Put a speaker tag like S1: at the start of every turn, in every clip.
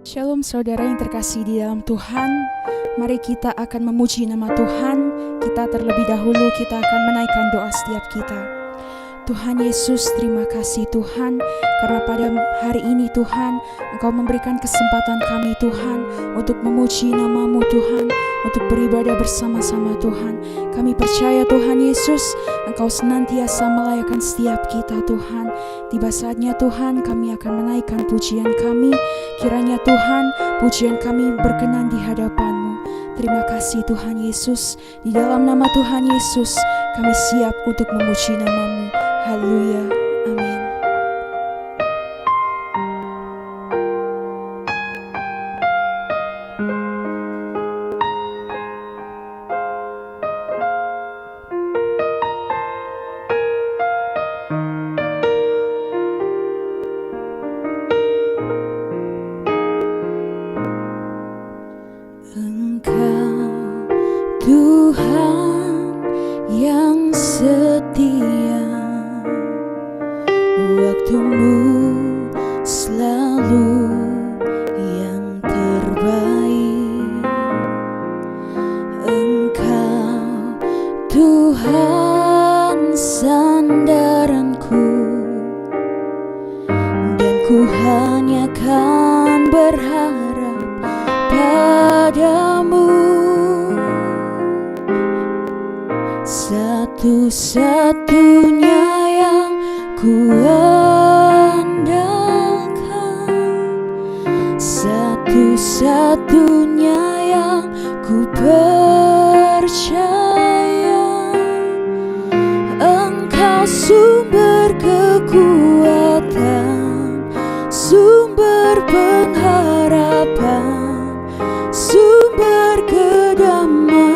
S1: Shalom saudara yang terkasih di dalam Tuhan. Mari kita akan memuji nama Tuhan. Terlebih dahulu kita akan menaikkan doa setiap kita. Tuhan Yesus, terima kasih Tuhan, karena pada hari ini Tuhan, Engkau memberikan kesempatan kami Tuhan, untuk memuji nama-Mu Tuhan, untuk beribadah bersama-sama Tuhan. Kami percaya Tuhan Yesus, Engkau senantiasa melayakkan setiap kita Tuhan. Tiba saatnya Tuhan, kami akan menaikkan pujian kami. Kiranya Tuhan, pujian kami berkenan di hadapan-Mu. Terima kasih Tuhan Yesus. Di dalam nama Tuhan Yesus, kami siap untuk memuji nama-Mu. Haleluya, amin. Engkau Tuhan yang setia, waktu-Mu selalu yang terbaik. Engkau Tuhan sandaranku, dan ku hanya kan berharap padamu. Satu-satunya yang ku andalkan, satu-satunya yang ku percaya. Engkau sumber kekuatan, sumber pengharapan, sumber kedamaian.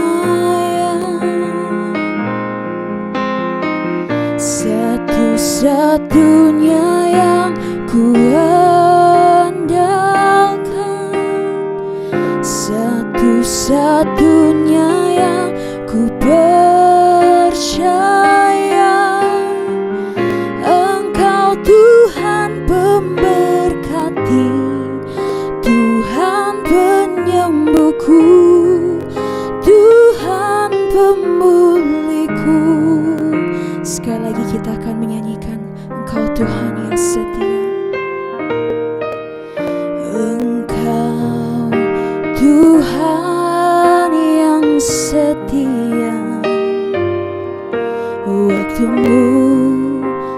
S1: Satu-satunya yang ku andalkan, satu-satunya yang ku percaya. Engkau Tuhan pemberkati, Tuhan penyembuhku, Tuhan pemulihku. Sekali lagi kita akan menyanyikan, Engkau Tuhan yang setia. Engkau Tuhan yang setia, waktu-Mu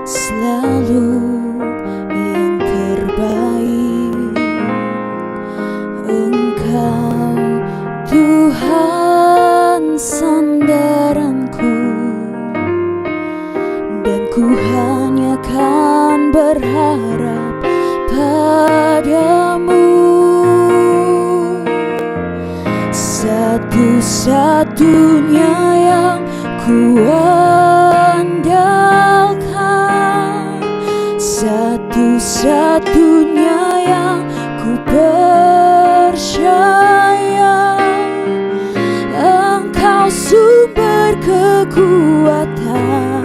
S1: selalu yang terbaik. Engkau Tuhan sandaranku, dan ku hanya kan berharap padamu. Satu-satunya yang ku andalkan, satu-satunya yang ku percaya. Engkau sumber kekuatan,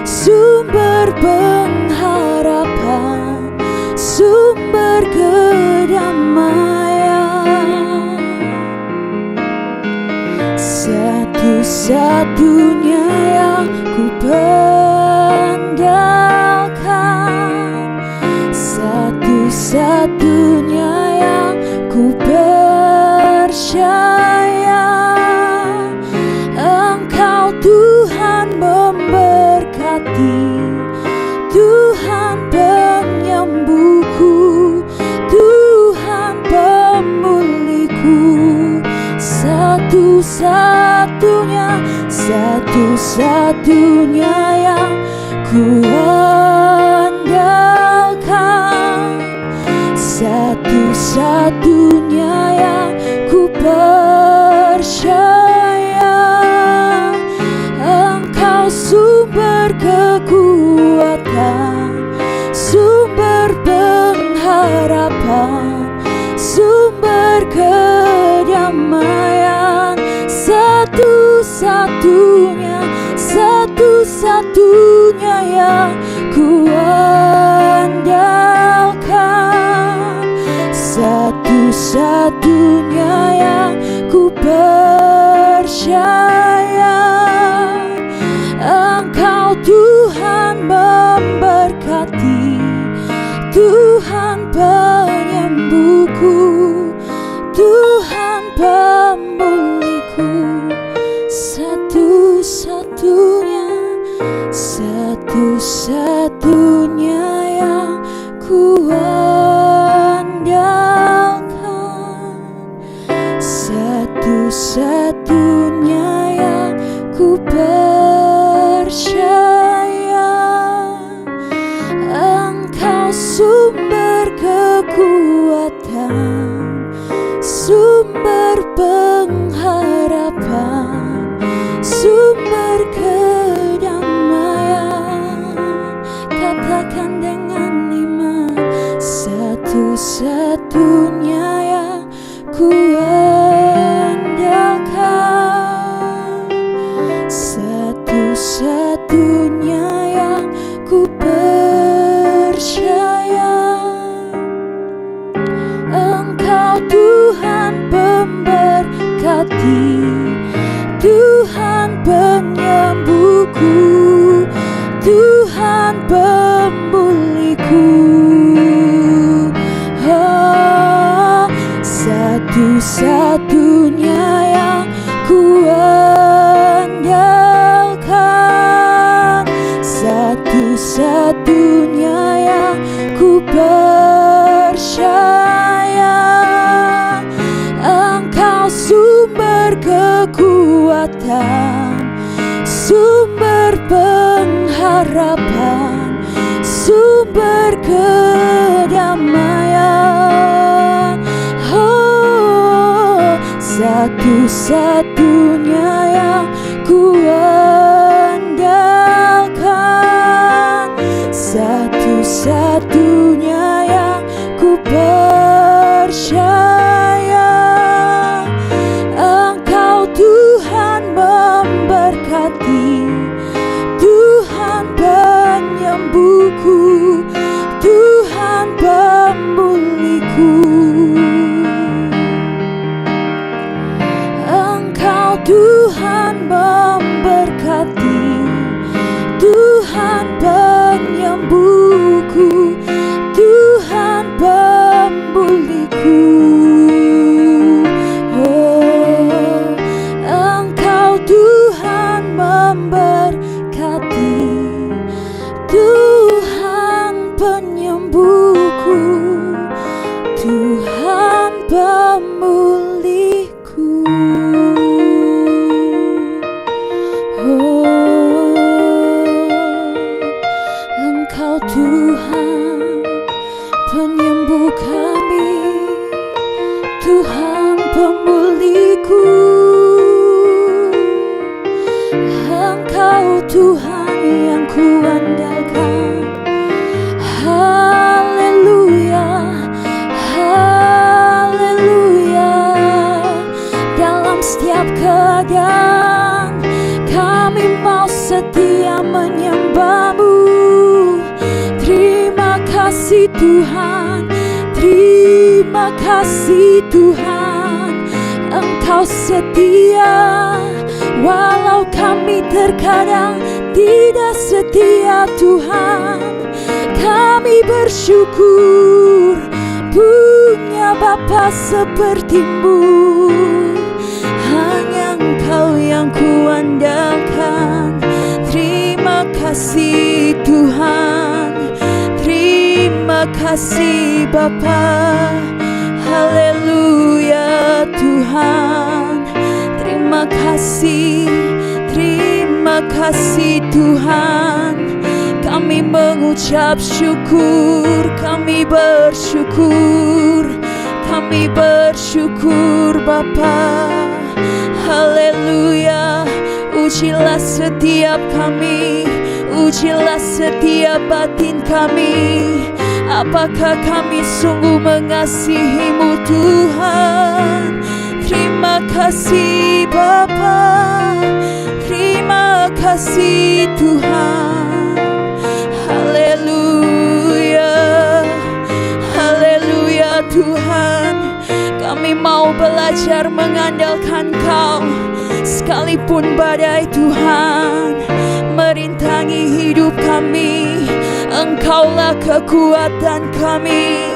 S1: sumber pengharapan, sumber kedamaian. Satu-satunya yang ku andalkan, satu-satunya yang ku percaya. Engkau Tuhan memberkati, Tuhan penyembuhku, Tuhan pemulihku. Satu-satunya, satu-satunya yang ku andalkan, satu-satunya yang ku percaya. Engkau sumber kekuatan, sumber pengharapan, sumber kedamaian. Satu-satunya, satu-satunya yang ku andalkan, satu-satunya yang ku percaya. Engkau Tuhan memberkati, Tuhan penyembuhku, Tuhan pemulihku, satu-satunya, satu-satunya yang ku andalkan, satu-satunya yang ku percaya. Engkau sumber kekuatan, sumber pengharapan, sumber kedamaian. Katakan dengan iman, satu-satunya yang ku andalkan, satu-satunya yang ku percaya. Engkau Tuhan pemberkati, Tuhan penyembuhku, Tuhan pemulihku. Oh, satu-satunya yang ku andalkan, satu-satunya yang ku percaya. Engkau sumber kekuatan, sumber pengharapan, sumber kedamaian. Oh, satu-satunya yang ku andalkan, satu-satunya yang ku percaya. Engkau Tuhan memberkati, Tuhan penyembuhku, Tuhan pemulihku. Engkau Tuhan memberkati, Tuhan penyembuhku, Tuhan pemulihku. Oh, Engkau Tuhan memberkati, Tuhan penyembuhku, Tuhan pemulihku. Oh, Engkau Tuhan penyembuh kami, Tuhan pemulihku. Engkau Tuhan yang ku andalkan. Haleluya, haleluya. Dalam setiap keadaan kami mau setia menyembah-Mu. Terima kasih Tuhan, terima kasih Tuhan. Engkau setia, walau kami terkadang tidak setia Tuhan. Kami bersyukur punya Bapa seperti-Mu. Hanya Engkau yang ku andalkan. Terima kasih Tuhan, terima kasih Bapa. Haleluya Tuhan. Terima kasih Tuhan. Kami mengucap syukur, kami bersyukur, kami bersyukur Bapa. Haleluya. Ujilah setiap kami, ujilah setiap batin kami. Apakah kami sungguh mengasihi-Mu Tuhan. Terima kasih Bapa, terima kasih Tuhan. Haleluya, haleluya Tuhan. belajar mengandalkan Kau. Sekalipun badai Tuhan merintangi hidup kami, Engkaulah kekuatan kami,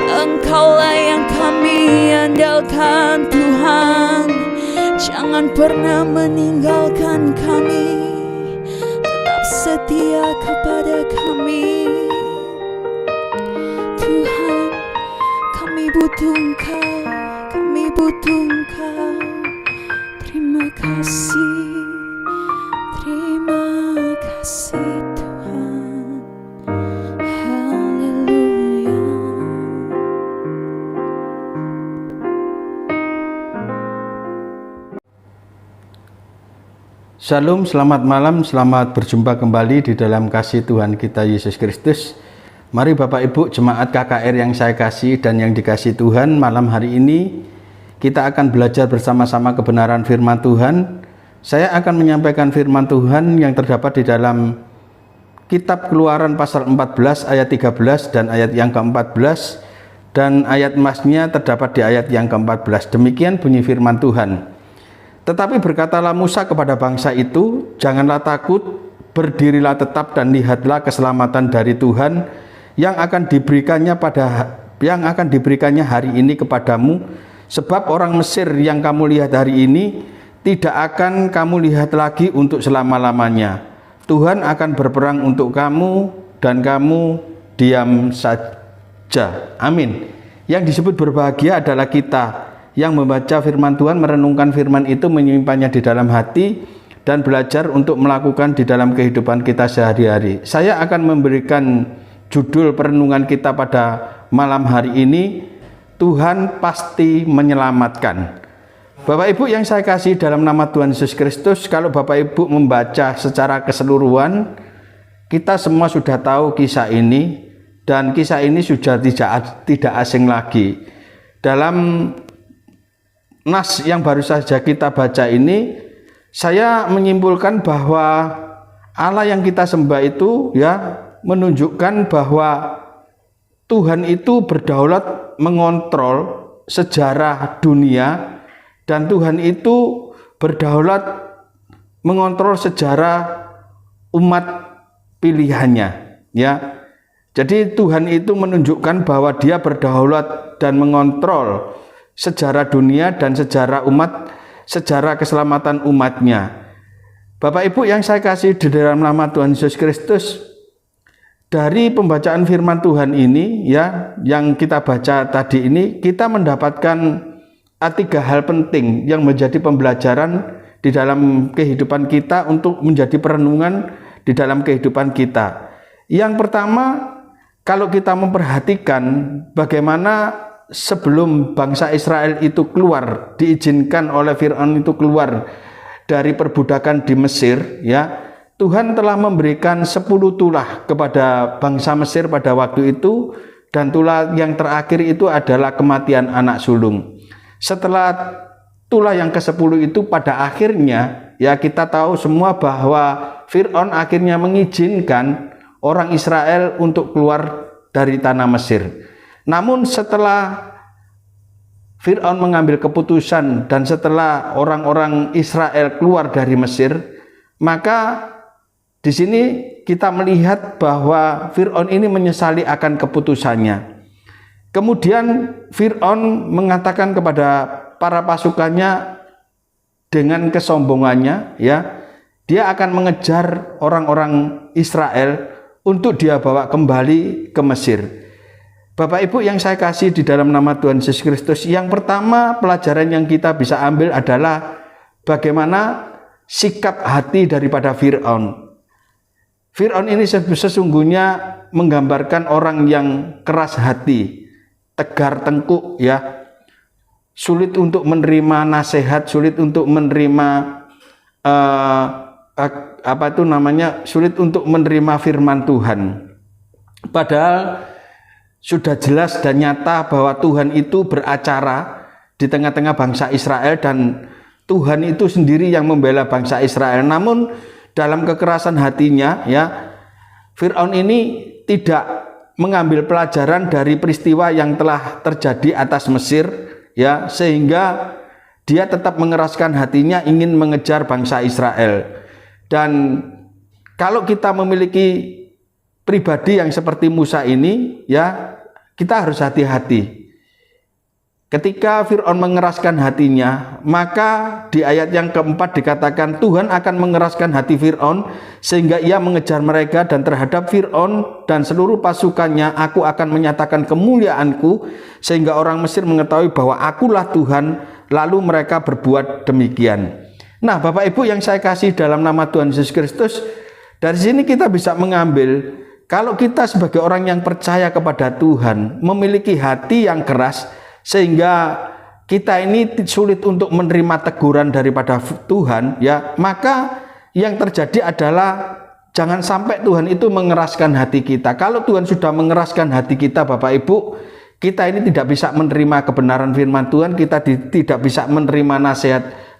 S1: Engkaulah yang kami andalkan Tuhan. Jangan pernah meninggalkan kami, tetap setia kepada kami. Tuhan, kami butuh Engkau, kami butuh Engkau. Terima kasih Tuhan. Haleluya.
S2: Shalom, selamat malam, selamat berjumpa kembali di dalam kasih Tuhan kita Yesus Kristus. Mari Bapak Ibu jemaat KKR yang saya kasih dan yang dikasih Tuhan, malam hari ini kita akan belajar bersama-sama kebenaran firman Tuhan. Saya akan menyampaikan firman Tuhan yang terdapat di dalam kitab Keluaran pasal 14 ayat 13 dan ayat yang ke-14, dan ayat emasnya terdapat di ayat yang ke-14. Demikian bunyi firman Tuhan. Tetapi berkatalah Musa kepada bangsa itu, janganlah takut, berdirilah tetap dan lihatlah keselamatan dari Tuhan yang akan diberikannya hari ini kepadamu, sebab orang Mesir yang kamu lihat hari ini tidak akan kamu lihat lagi untuk selama-lamanya. Tuhan akan berperang untuk kamu dan kamu diam saja. Amin. Yang disebut berbahagia adalah kita yang membaca firman Tuhan, merenungkan firman itu, menyimpannya di dalam hati dan belajar untuk melakukan di dalam kehidupan kita sehari-hari. Saya akan memberikan judul perenungan kita pada malam hari ini, Tuhan pasti menyelamatkan. Bapak Ibu yang saya kasih dalam nama Tuhan Yesus Kristus, kalau Bapak Ibu membaca secara keseluruhan, kita semua sudah tahu kisah ini, dan kisah ini sudah tidak asing lagi. Dalam nas yang baru saja kita baca ini, saya menyimpulkan bahwa Allah yang kita sembah itu menunjukkan bahwa Tuhan itu berdaulat mengontrol sejarah dunia, dan Tuhan itu berdaulat mengontrol sejarah umat pilihannya, ya. Jadi Tuhan itu menunjukkan bahwa Dia berdaulat dan mengontrol sejarah dunia dan sejarah umat, sejarah keselamatan umatnya. Bapak Ibu yang saya kasih di dalam nama Tuhan Yesus Kristus, dari pembacaan firman Tuhan ini yang kita baca tadi ini, kita mendapatkan 3 hal penting yang menjadi pembelajaran di dalam kehidupan kita untuk menjadi perenungan di dalam kehidupan kita. Yang pertama, kalau kita memperhatikan bagaimana sebelum bangsa Israel itu keluar, diizinkan oleh Fir'aun itu keluar dari perbudakan di Mesir, Tuhan telah memberikan 10 tulah kepada bangsa Mesir pada waktu itu, dan tulah yang terakhir itu adalah kematian anak sulung. Setelah tulah yang ke-10 itu pada akhirnya, kita tahu semua bahwa Fir'aun akhirnya mengizinkan orang Israel untuk keluar dari tanah Mesir. Namun setelah Fir'aun mengambil keputusan dan setelah orang-orang Israel keluar dari Mesir, maka di sini kita melihat bahwa Fir'aun ini menyesali akan keputusannya. Kemudian Fir'aun mengatakan kepada para pasukannya dengan kesombongannya, dia akan mengejar orang-orang Israel untuk dia bawa kembali ke Mesir. Bapak Ibu yang saya kasih di dalam nama Tuhan Yesus Kristus, yang pertama pelajaran yang kita bisa ambil adalah bagaimana sikap hati daripada Fir'aun. Fir'aun ini sesungguhnya menggambarkan orang yang keras hati, tegar tengkuk, sulit untuk menerima nasihat, sulit untuk menerima sulit untuk menerima firman Tuhan. Padahal sudah jelas dan nyata bahwa Tuhan itu beracara di tengah-tengah bangsa Israel, dan Tuhan itu sendiri yang membela bangsa Israel. Namun dalam kekerasan hatinya, Fir'aun ini tidak mengambil pelajaran dari peristiwa yang telah terjadi atas Mesir, ya, sehingga dia tetap mengeraskan hatinya ingin mengejar bangsa Israel. Dan kalau kita memiliki pribadi yang seperti Musa ini, ya, kita harus hati-hati. Ketika Fir'aun mengeraskan hatinya, maka di ayat yang keempat dikatakan Tuhan akan mengeraskan hati Fir'aun sehingga ia mengejar mereka, dan terhadap Fir'aun dan seluruh pasukannya aku akan menyatakan kemuliaanku sehingga orang Mesir mengetahui bahwa akulah Tuhan, lalu mereka berbuat demikian. Nah, Bapak Ibu yang saya kasih dalam nama Tuhan Yesus Kristus, dari sini kita bisa mengambil, kalau kita sebagai orang yang percaya kepada Tuhan, memiliki hati yang keras, sehingga kita ini sulit untuk menerima teguran daripada Tuhan, ya, maka yang terjadi adalah jangan sampai Tuhan itu mengeraskan hati kita. Kalau Tuhan sudah mengeraskan hati kita, Bapak Ibu, kita ini tidak bisa menerima kebenaran firman Tuhan, kita tidak bisa menerima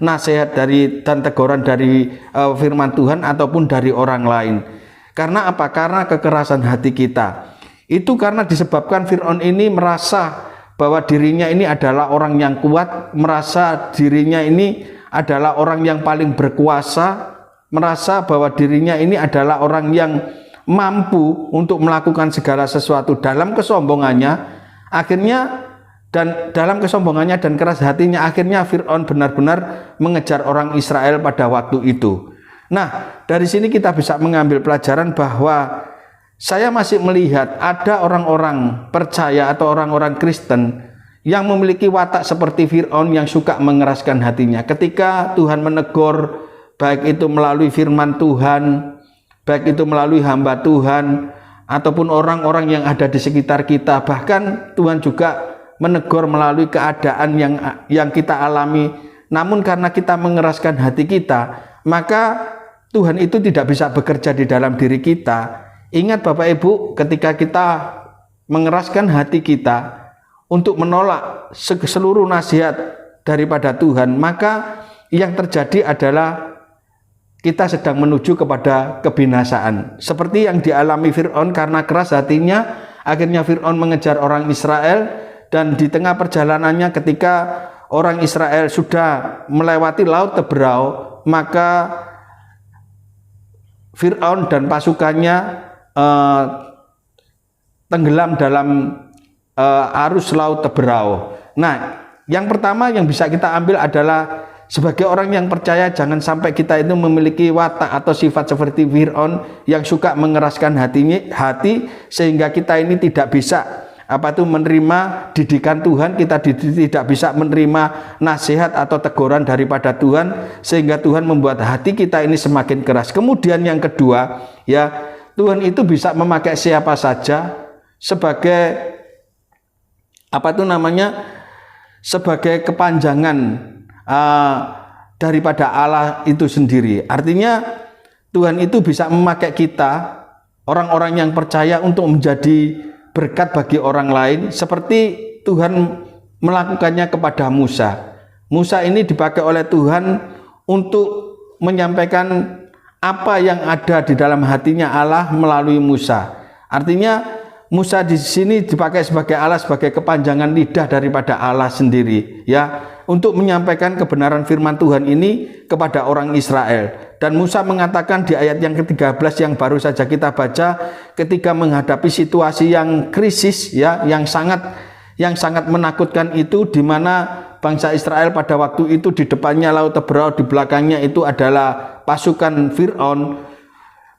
S2: nasihat dari dan teguran dari firman Tuhan ataupun dari orang lain. Karena apa? Karena kekerasan hati kita. Itu karena disebabkan Fir'aun ini merasa bahwa dirinya ini adalah orang yang kuat, merasa dirinya ini adalah orang yang paling berkuasa, merasa bahwa dirinya ini adalah orang yang mampu untuk melakukan segala sesuatu. Dalam kesombongannya, akhirnya, dan dalam kesombongannya dan keras hatinya, akhirnya Fir'aun benar-benar mengejar orang Israel pada waktu itu. Nah, dari sini kita bisa mengambil pelajaran bahwa saya masih melihat ada orang-orang percaya atau orang-orang Kristen yang memiliki watak seperti Fir'aun yang suka mengeraskan hatinya. Ketika Tuhan menegur, baik itu melalui firman Tuhan, baik itu melalui hamba Tuhan, ataupun orang-orang yang ada di sekitar kita, bahkan Tuhan juga menegur melalui keadaan yang kita alami. Namun karena kita mengeraskan hati kita, maka Tuhan itu tidak bisa bekerja di dalam diri kita. Ingat Bapak Ibu, ketika kita mengeraskan hati kita untuk menolak seluruh nasihat daripada Tuhan, maka yang terjadi adalah kita sedang menuju kepada kebinasaan. Seperti yang dialami Fir'aun karena keras hatinya, akhirnya Fir'aun mengejar orang Israel, dan di tengah perjalanannya ketika orang Israel sudah melewati Laut Teberau, maka Fir'aun dan pasukannya tenggelam dalam arus Laut Teberau. Nah, yang pertama yang bisa kita ambil adalah sebagai orang yang percaya, jangan sampai kita itu memiliki watak atau sifat seperti Fir'aun yang suka mengeraskan hati sehingga kita ini tidak bisa menerima didikan Tuhan, kita tidak bisa menerima nasihat atau teguran daripada Tuhan, sehingga Tuhan membuat hati kita ini semakin keras. Kemudian yang kedua, ya, Tuhan itu bisa memakai siapa saja sebagai sebagai kepanjangan daripada Allah itu sendiri. Artinya Tuhan itu bisa memakai kita, orang-orang yang percaya, untuk menjadi berkat bagi orang lain, seperti Tuhan melakukannya kepada Musa. Musa ini dipakai oleh Tuhan untuk menyampaikan apa yang ada di dalam hatinya Allah melalui Musa. Artinya Musa di sini dipakai sebagai Allah, sebagai kepanjangan lidah daripada Allah sendiri, ya, untuk menyampaikan kebenaran firman Tuhan ini kepada orang Israel. Dan Musa mengatakan di ayat yang ke-13 yang baru saja kita baca, ketika menghadapi situasi yang krisis, ya, yang sangat menakutkan itu, di mana bangsa Israel pada waktu itu di depannya Laut Teberau, di belakangnya itu adalah pasukan Fir'aun.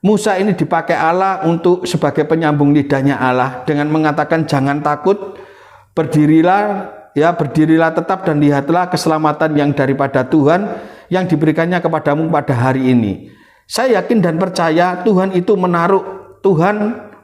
S2: Musa ini dipakai Allah untuk sebagai penyambung lidahnya Allah dengan mengatakan, jangan takut, berdirilah, ya, berdirilah tetap dan lihatlah keselamatan yang daripada Tuhan yang diberikannya kepadamu pada hari ini. Saya yakin dan percaya Tuhan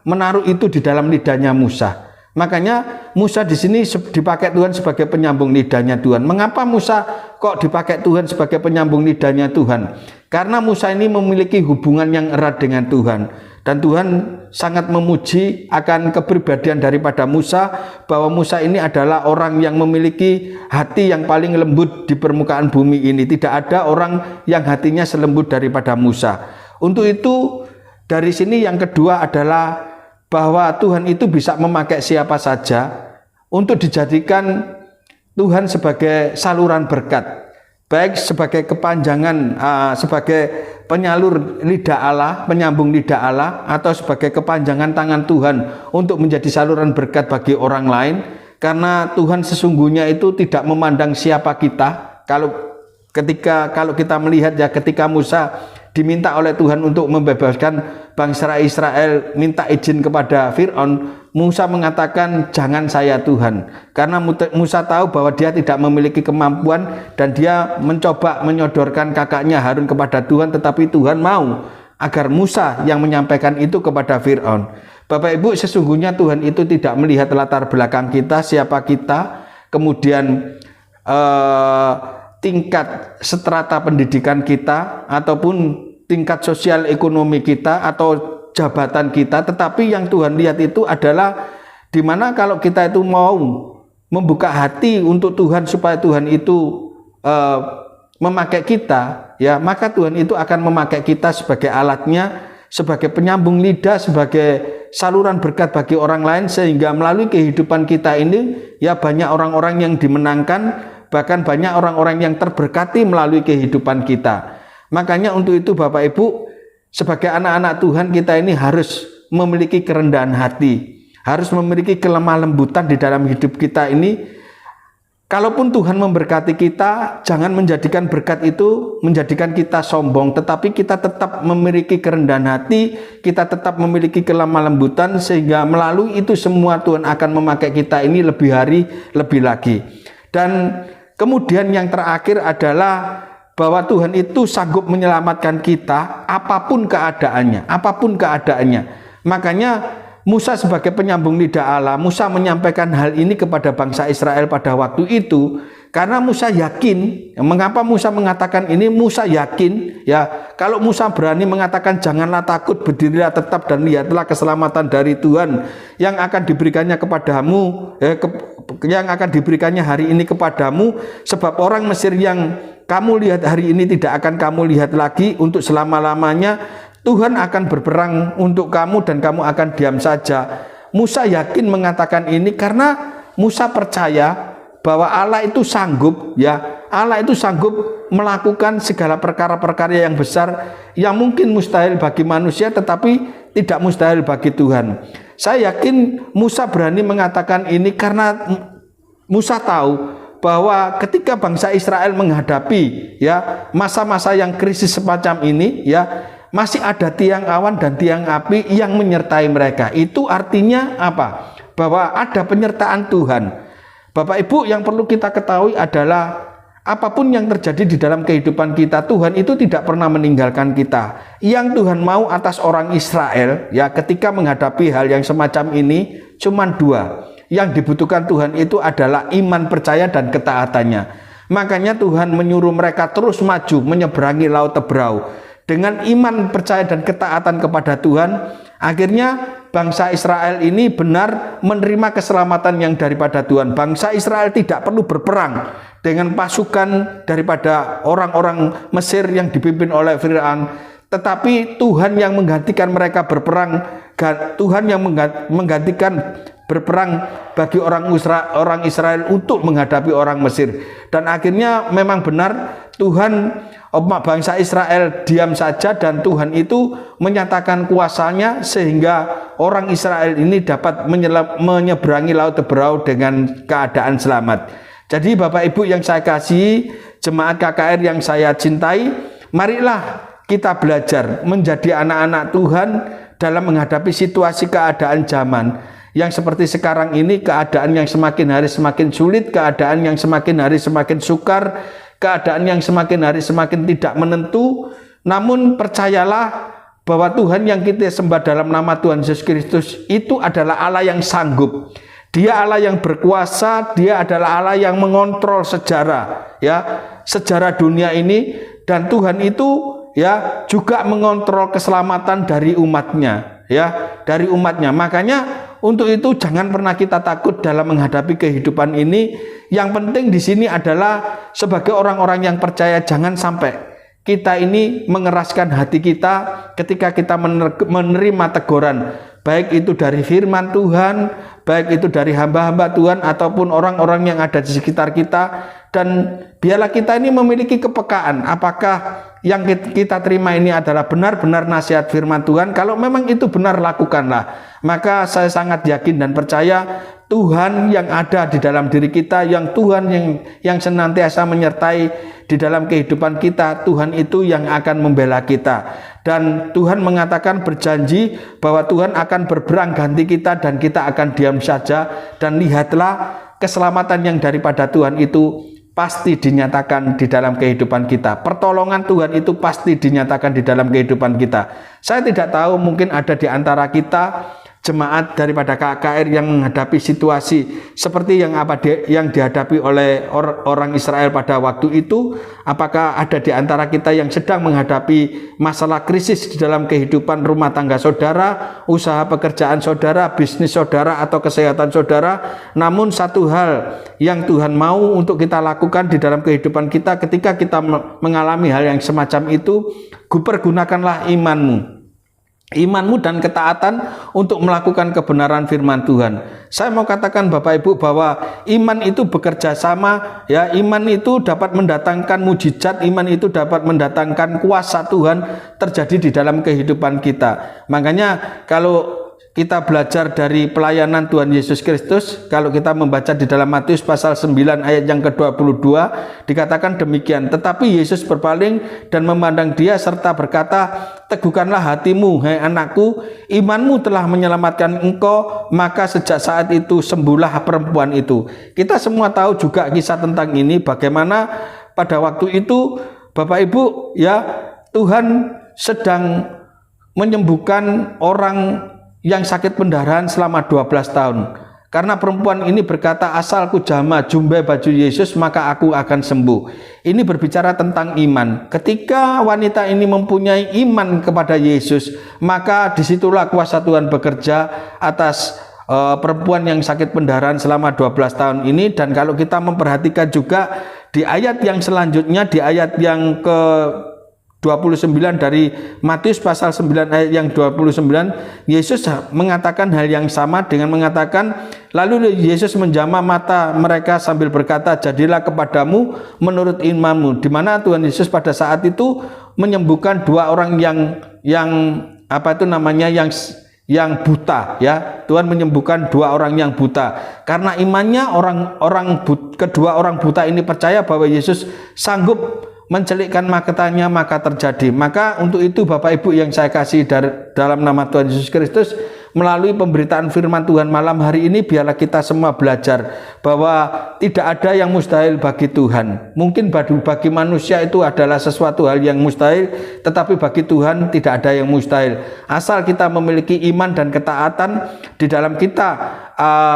S2: menaruh itu di dalam lidahnya Musa. Makanya Musa di sini dipakai Tuhan sebagai penyambung lidahnya Tuhan. Mengapa Musa kok dipakai Tuhan sebagai penyambung lidahnya Tuhan? Karena Musa ini memiliki hubungan yang erat dengan Tuhan. Dan Tuhan sangat memuji akan kepribadian daripada Musa, bahwa Musa ini adalah orang yang memiliki hati yang paling lembut di permukaan bumi ini. Tidak ada orang yang hatinya selembut daripada Musa. Untuk itu, dari sini yang kedua adalah bahwa Tuhan itu bisa memakai siapa saja untuk dijadikan Tuhan sebagai saluran berkat, baik sebagai kepanjangan, sebagai penyalur lidah Allah, penyambung lidah Allah, atau sebagai kepanjangan tangan Tuhan untuk menjadi saluran berkat bagi orang lain. Karena Tuhan sesungguhnya itu tidak memandang siapa kita. Kalau kita melihat ya, ketika Musa diminta oleh Tuhan untuk membebaskan bangsa Israel, minta izin kepada Fir'aun, Musa mengatakan, jangan saya Tuhan. Karena Musa tahu bahwa dia tidak memiliki kemampuan dan dia mencoba menyodorkan kakaknya Harun kepada Tuhan, tetapi Tuhan mau agar Musa yang menyampaikan itu kepada Fir'aun. Bapak Ibu, sesungguhnya Tuhan itu tidak melihat latar belakang kita, siapa kita, kemudian tingkat strata pendidikan kita, ataupun tingkat sosial ekonomi kita, atau jabatan kita. Tetapi yang Tuhan lihat itu adalah dimana kalau kita itu mau membuka hati untuk Tuhan, supaya Tuhan itu memakai kita, ya, maka Tuhan itu akan memakai kita sebagai alatnya, sebagai penyambung lidah, sebagai saluran berkat bagi orang lain, sehingga melalui kehidupan kita ini ya banyak orang-orang yang dimenangkan, bahkan banyak orang-orang yang terberkati melalui kehidupan kita. Makanya untuk itu Bapak Ibu, sebagai anak-anak Tuhan, kita ini harus memiliki kerendahan hati, harus memiliki kelemah lembutan di dalam hidup kita ini. Kalaupun Tuhan memberkati kita, jangan menjadikan berkat itu menjadikan kita sombong, tetapi kita tetap memiliki kerendahan hati, kita tetap memiliki kelemah lembutan, sehingga melalui itu semua Tuhan akan memakai kita ini lebih hari lebih lagi. Dan kemudian yang terakhir adalah bahwa Tuhan itu sanggup menyelamatkan kita apapun keadaannya, apapun keadaannya. Makanya Musa sebagai penyambung lidah Allah, Musa menyampaikan hal ini kepada bangsa Israel pada waktu itu karena Musa yakin. Mengapa Musa mengatakan ini? Musa yakin ya, kalau Musa berani mengatakan janganlah takut, berdirilah tetap dan lihatlah keselamatan dari Tuhan yang akan diberikannya kepadamu, yang akan diberikannya hari ini kepadamu, sebab orang Mesir yang kamu lihat hari ini tidak akan kamu lihat lagi untuk selama-lamanya. Tuhan akan berperang untuk kamu dan kamu akan diam saja. Musa yakin mengatakan ini karena Musa percaya bahwa Allah itu sanggup, ya, Allah itu sanggup melakukan segala perkara-perkara yang besar yang mungkin mustahil bagi manusia tetapi tidak mustahil bagi Tuhan. Saya yakin Musa berani mengatakan ini karena Musa tahu bahwa ketika bangsa Israel menghadapi ya masa-masa yang krisis semacam ini, ya, masih ada tiang awan dan tiang api yang menyertai mereka. Itu artinya apa? Bahwa ada penyertaan Tuhan. Bapak Ibu, yang perlu kita ketahui adalah apapun yang terjadi di dalam kehidupan kita, Tuhan itu tidak pernah meninggalkan kita. Yang Tuhan mau atas orang Israel, ya, ketika menghadapi hal yang semacam ini cuma dua. Yang dibutuhkan Tuhan itu adalah iman, percaya, dan ketaatannya. Makanya Tuhan menyuruh mereka terus maju menyeberangi Laut Tebrau. Dengan iman, percaya, dan ketaatan kepada Tuhan, akhirnya bangsa Israel ini benar menerima keselamatan yang daripada Tuhan. Bangsa Israel tidak perlu berperang dengan pasukan daripada orang-orang Mesir yang dipimpin oleh Fir'aun, tetapi Tuhan yang menggantikan mereka berperang. Tuhan yang menggantikan berperang bagi orang Israel untuk menghadapi orang Mesir. Dan akhirnya memang benar Tuhan, bangsa Israel diam saja dan Tuhan itu menyatakan kuasanya sehingga orang Israel ini dapat menyeberangi Laut Tebrau dengan keadaan selamat. Jadi Bapak Ibu yang saya kasihi, jemaat KKR yang saya cintai, marilah kita belajar menjadi anak-anak Tuhan dalam menghadapi situasi keadaan zaman yang seperti sekarang ini, keadaan yang semakin hari semakin sulit, keadaan yang semakin hari semakin sukar, keadaan yang semakin hari semakin tidak menentu. Namun percayalah bahwa Tuhan yang kita sembah dalam nama Tuhan Yesus Kristus itu adalah Allah yang sanggup. Dia Allah yang berkuasa, dia adalah Allah yang mengontrol sejarah, ya, sejarah dunia ini, dan Tuhan itu ya juga mengontrol keselamatan dari umatnya, ya, dari umatnya. Makanya untuk itu jangan pernah kita takut dalam menghadapi kehidupan ini. Yang penting di sini adalah sebagai orang-orang yang percaya jangan sampai kita ini mengeraskan hati kita ketika kita menerima teguran, baik itu dari firman Tuhan, baik itu dari hamba-hamba Tuhan ataupun orang-orang yang ada di sekitar kita. Dan biarlah kita ini memiliki kepekaan, apakah yang kita terima ini adalah benar-benar nasihat firman Tuhan. Kalau memang itu benar, lakukanlah. Maka saya sangat yakin dan percaya Tuhan yang ada di dalam diri kita, yang Tuhan yang senantiasa menyertai di dalam kehidupan kita, Tuhan itu yang akan membela kita. Dan Tuhan mengatakan, berjanji bahwa Tuhan akan berperang ganti kita dan kita akan diam saja. Dan lihatlah, keselamatan yang daripada Tuhan itu pasti dinyatakan di dalam kehidupan kita. Pertolongan Tuhan itu pasti dinyatakan di dalam kehidupan kita. Saya tidak tahu, mungkin ada di antara kita jemaat daripada KKR yang menghadapi situasi seperti yang dihadapi oleh orang Israel pada waktu itu. Apakah ada di antara kita yang sedang menghadapi masalah krisis di dalam kehidupan rumah tangga saudara, usaha pekerjaan saudara, bisnis saudara, atau kesehatan saudara? Namun satu hal yang Tuhan mau untuk kita lakukan di dalam kehidupan kita ketika kita mengalami hal yang semacam itu, pergunakanlah imanmu dan ketaatan untuk melakukan kebenaran firman Tuhan. Saya mau katakan Bapak Ibu bahwa iman itu bekerja sama, ya. Iman itu dapat mendatangkan mujizat, iman itu dapat mendatangkan kuasa Tuhan terjadi di dalam kehidupan kita. Makanya kalau kita belajar dari pelayanan Tuhan Yesus Kristus, kalau kita membaca di dalam Matius pasal 9 ayat yang ke-22, dikatakan demikian, tetapi Yesus berpaling dan memandang dia serta berkata, teguhkanlah hatimu, hai anakku, imanmu telah menyelamatkan engkau. Maka sejak saat itu sembuhlah perempuan itu. Kita semua tahu juga kisah tentang ini, bagaimana pada waktu itu Bapak Ibu, ya, Tuhan sedang menyembuhkan orang yang sakit pendarahan selama 12 tahun. Karena perempuan ini berkata, asalku jama jumbai baju Yesus maka aku akan sembuh. Ini berbicara tentang iman. Ketika wanita ini mempunyai iman kepada Yesus, maka disitulah kuasa Tuhan bekerja atas perempuan yang sakit pendarahan selama 12 tahun ini. Dan kalau kita memperhatikan juga di ayat yang selanjutnya, di ayat yang ke 29 dari Matius pasal 9 ayat yang 29, Yesus mengatakan hal yang sama dengan mengatakan, lalu Yesus menjamah mata mereka sambil berkata, jadilah kepadamu menurut imanmu. Di mana Tuhan Yesus pada saat itu menyembuhkan dua orang yang buta, ya. Tuhan menyembuhkan dua orang yang buta. Karena imannya kedua orang buta ini percaya bahwa Yesus sanggup mencelikkan matanya, maka terjadi. Maka untuk itu Bapak Ibu yang saya kasih dalam nama Tuhan Yesus Kristus, melalui pemberitaan firman Tuhan malam hari ini, biarlah kita semua belajar bahwa tidak ada yang mustahil bagi Tuhan. Mungkin bagi manusia itu adalah sesuatu hal yang mustahil, tetapi bagi Tuhan tidak ada yang mustahil. Asal kita memiliki iman dan ketaatan di dalam kita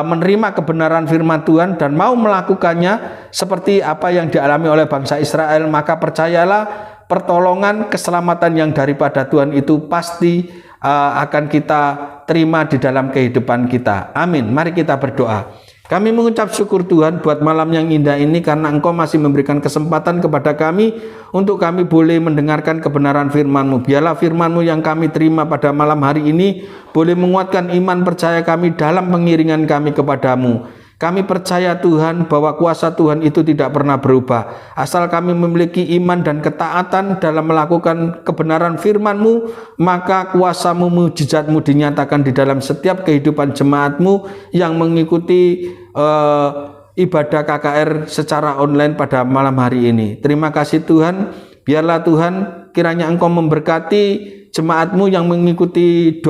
S2: menerima kebenaran firman Tuhan dan mau melakukannya seperti apa yang dialami oleh bangsa Israel, maka percayalah pertolongan keselamatan yang daripada Tuhan itu pasti akan kita terima di dalam kehidupan kita. Amin. Mari kita berdoa. Kami mengucap syukur Tuhan buat malam yang indah ini, karena Engkau masih memberikan kesempatan kepada kami untuk kami boleh mendengarkan kebenaran firman-Mu. Biarlah firman-Mu yang kami terima pada malam hari ini boleh menguatkan iman percaya kami dalam pengiringan kami kepadamu. Kami percaya Tuhan bahwa kuasa Tuhan itu tidak pernah berubah. Asal kami memiliki iman dan ketaatan dalam melakukan kebenaran firman-Mu, maka kuasa-Mu, mujizat-Mu dinyatakan di dalam setiap kehidupan jemaat-Mu yang mengikuti ibadah KKR secara online pada malam hari ini. Terima kasih Tuhan. Biarlah Tuhan kiranya Engkau memberkati jemaat-Mu yang mengikuti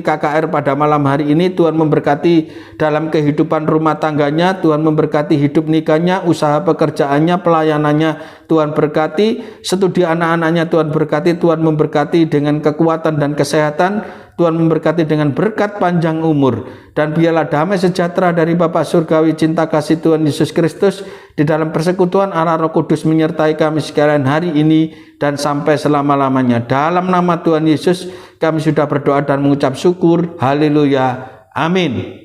S2: KKR pada malam hari ini. Tuhan memberkati dalam kehidupan rumah tangganya, Tuhan memberkati hidup nikahnya, usaha pekerjaannya, pelayanannya. Tuhan berkati studi anak-anaknya, Tuhan berkati, Tuhan memberkati dengan kekuatan dan kesehatan, Tuhan memberkati dengan berkat panjang umur. Dan biarlah damai sejahtera dari Bapa Surgawi, cinta kasih Tuhan Yesus Kristus di dalam persekutuan Allah Roh Kudus menyertai kami sekalian hari ini dan sampai selama-lamanya. Dalam nama Tuhan Yesus kami sudah berdoa dan mengucap syukur. Haleluya. Amin.